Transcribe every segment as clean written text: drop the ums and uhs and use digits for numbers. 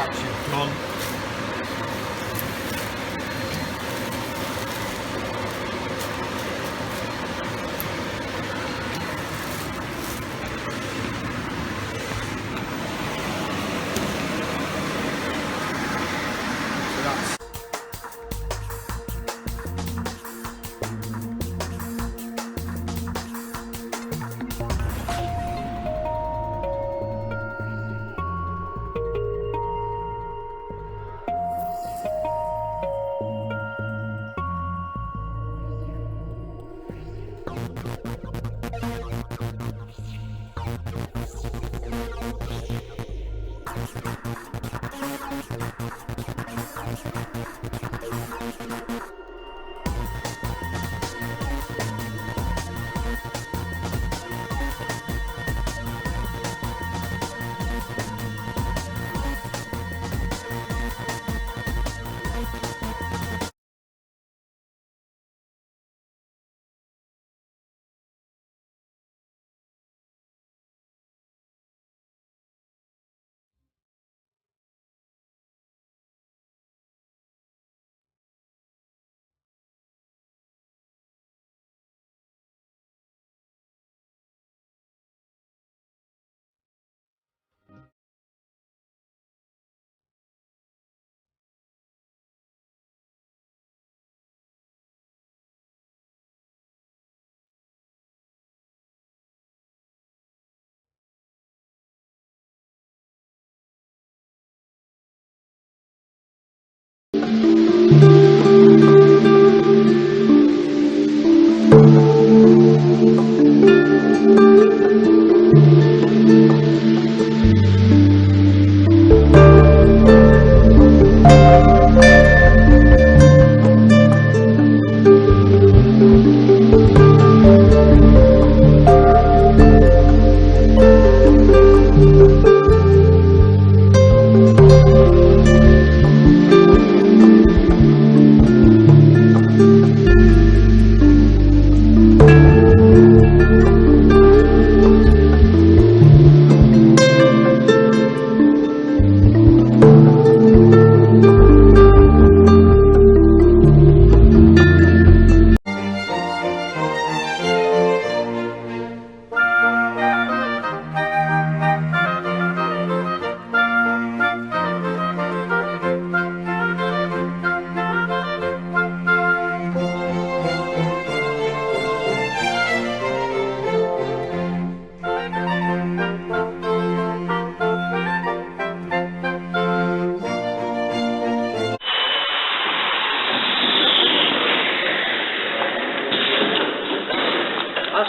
Action.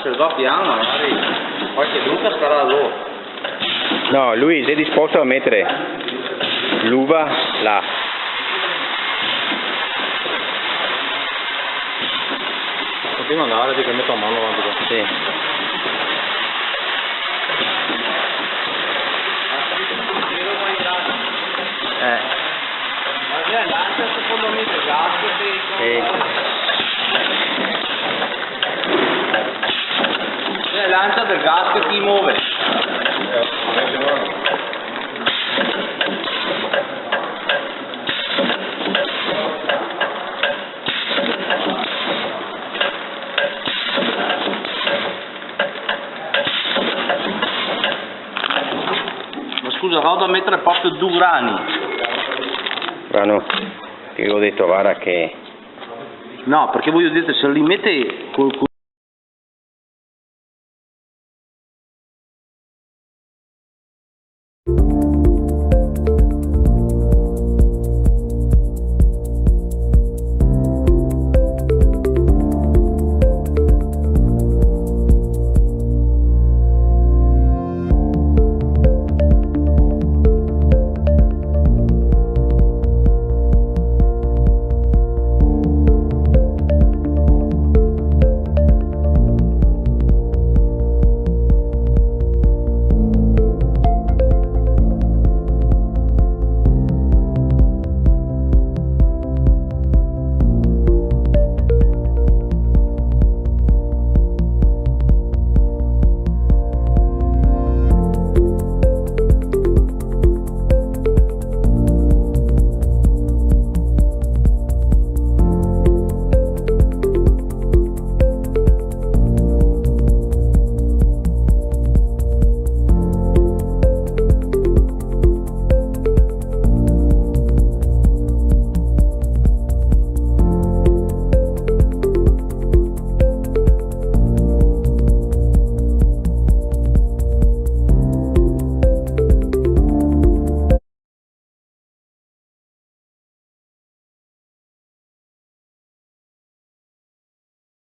Se va piano magari qualche duca starà dopo. No, lui è disposto a mettere l'uva là. Continua ad andare che metto a mano avanti qua. Sì. Ma lancia secondo me il gas lancia del gas che ti muove. Ma scusa, vado a mettere proprio 2 grani. Brano, che ho detto guarda che... No, perché voglio dire, se li mette